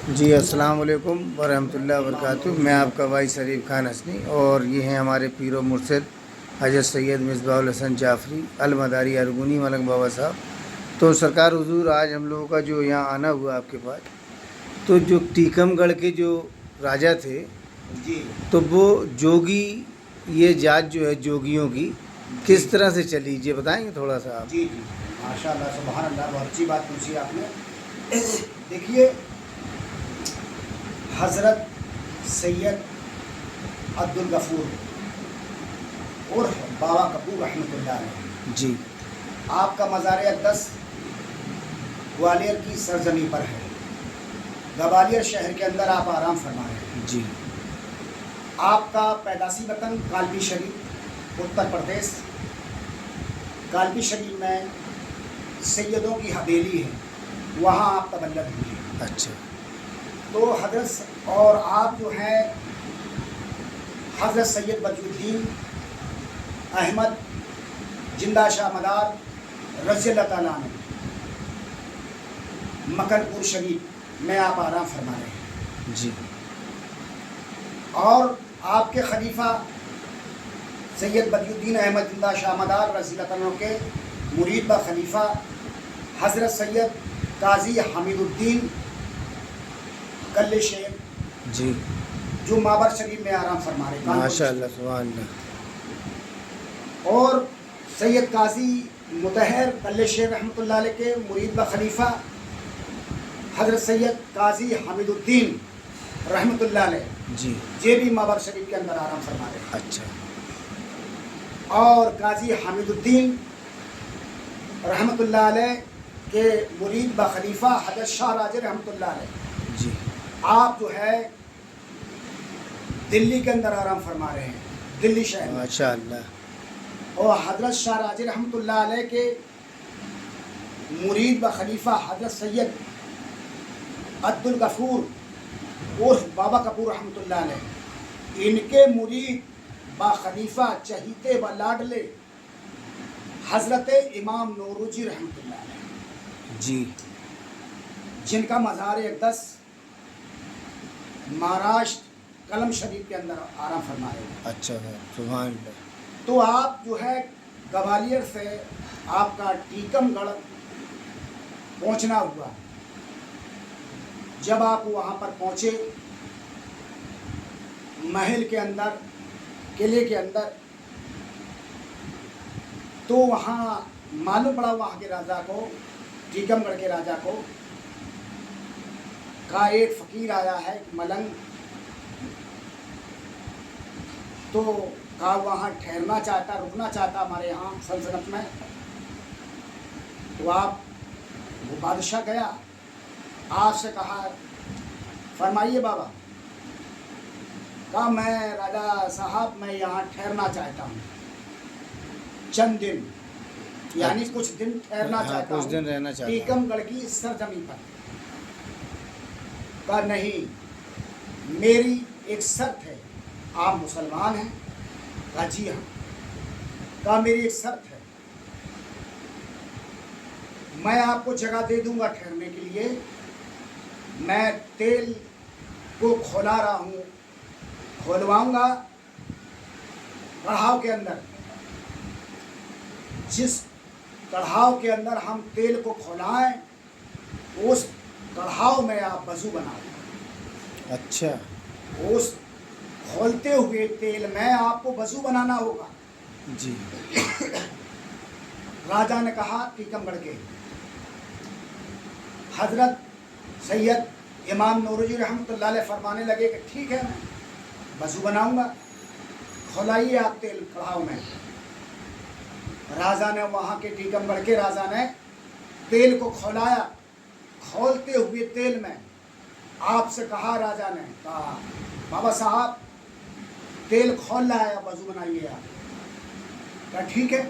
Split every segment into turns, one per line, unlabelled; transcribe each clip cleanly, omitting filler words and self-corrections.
جی السلام علیکم ورحمۃ اللہ وبرکاتہ۔ میں آپ کا بھائی شریف خان حسنی، اور یہ ہیں ہمارے پیر و مرشد حضرت سید مصباح الحسن جعفری المداری ارگونی ملنگ بابا صاحب۔ تو سرکار حضور، آج ہم لوگوں کا جو یہاں آنا ہوا آپ کے پاس، تو جو ٹیکم گڑھ کے جو راجا تھے،
جی
تو وہ جوگی، یہ ذات جو ہے جوگیوں کی کس طرح سے چلی، یہ بتائیں گے تھوڑا سا آپ؟
جی ماشاء اللہ سبحان اللہ، بہت اچھی بات پوچھی آپ نے۔ دیکھیے، حضرت سید عبدالغفور اور بابا کپور رحمۃ اللہ علیہ،
جی
آپ کا مزار اقدس گوالیر کی سرزمین پر ہے۔ گوالیر شہر کے اندر آپ آرام فرما رہے ہیں۔
جی
آپ کا پیدائشی وطن کالپی شریف اتر پردیش۔ کالپی شریف میں سیدوں کی حویلی ہے، وہاں آپ تولد ہوئے ہیں۔
اچھا۔
تو حضرت اور آپ جو ہیں حضرت سید بدر الدین احمد زندہ شاہ مدار رضی اللہ تعالیٰ عنہ مکن پور شریف میں آپ آرام فرما رہے ہیں۔
جی
اور آپ کے خلیفہ سید بدر الدین احمد زندہ شاہ مدار رضی اللہ تعالیٰ عنہ کے مرید و خلیفہ حضرت سید قاضی حمید الدین کل شیر،
جی
جو مابر شریف میں آرام فرما رہے ہیں۔
ماشاء اللہ سبحان اللہ۔
اور سید قاضی مطہر کل شیر رحمۃ اللہ علیہ کے مرید و خلیفہ حضرت سید قاضی حمید الدین رحمۃ اللہ علیہ،
جی
یہ بھی مابر شریف کے اندر آرام فرما رہے ہیں۔
اچھا۔
اور قاضی حمید الدین رحمۃ اللہ علیہ کے مرید و خلیفہ حضرت شاہ راجر رحمۃ اللہ علیہ،
جی
آپ جو ہے دلی کے اندر آرام فرما رہے ہیں، دلی شہر میں۔
ماشاء اللہ۔
اور حضرت شاہ راجر رحمۃ اللہ علیہ کے مرید و خلیفہ حضرت سید عبدالغفور اور بابا کپور رحمۃ اللہ علیہ، ان کے مرید با خلیفہ چہیتے و لاڈلے حضرت امام نوروجی رحمۃ اللہ علیہ،
جی
جن کا مزار اقدس مہاراشٹر کلم شریف کے اندر آرام فرما رہے ہیں۔
اچھا سبحان اللہ۔
تو آپ جو ہے گوالیر سے آپ کا ٹیکم گڑھ پہنچنا ہوا۔ جب آپ وہاں پر پہنچے، محل کے اندر، قلعے کے اندر، تو وہاں معلوم پڑا وہاں کے راجا کو، ٹیکم گڑھ کے راجا کو، کا ایک فقیر آیا ہے، ایک ملنگ، تو کہا وہاں ٹھہرنا چاہتا، رکنا چاہتا ہمارے یہاں سلطنت میں۔ تو آپ وہ بادشاہ گیا، آپ سے کہا فرمائیے بابا، کہا میں راجا صاحب میں یہاں ٹھہرنا چاہتا ہوں چند دن، یعنی کچھ دن ٹھہرنا چاہتا
کچھ دن
ہوں
رہنا چاہتا ہوں۔
ٹیکم گڑھ کی سرزمین پر۔ کہا نہیں، میری ایک شرط ہے، آپ مسلمان ہیں؟ کہا جی ہاں۔ کہا میری ایک شرط ہے، میں آپ کو جگہ دے دوں گا ٹھہرنے کے لیے، میں تیل کو کھولا رہا ہوں، کھولواؤں گا کڑھاؤ کے اندر، جس کڑھاؤ کے اندر ہم تیل کو کھولائیں اس کڑھاؤ میں آپ وضو بنائیں۔
اچھا۔
اس کھولتے ہوئے تیل میں آپ کو وضو بنانا ہوگا۔
جی
راجا نے کہا ٹیکم گڑھ کے حضرت سید امام نوروجی رحمۃ اللہ علیہ فرمانے لگے کہ ٹھیک ہے، میں وضو بناؤں گا، کھولائیے آپ تیل کڑھاؤ میں۔ راجا نے وہاں کے ٹیکم گڑھ کے راجا نے تیل کو کھولایا، کھولتے ہوئے تیل میں آپ سے کہا، راجا نے کہا بابا صاحب تیل کھول رہا ہے، وضو بنائیے آپ۔ کہا ٹھیک ہے۔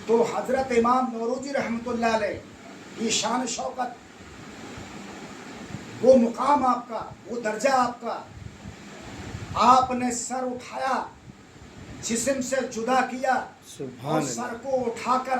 تو حضرت امام نوروجی رحمۃ اللہ علیہ کی شان شوکت، وہ مقام آپ کا، وہ درجہ آپ کا، آپ نے سر اٹھایا، جسم سے جدا کیا،
سبحان
اور
اللہ۔
سر کو اٹھا کر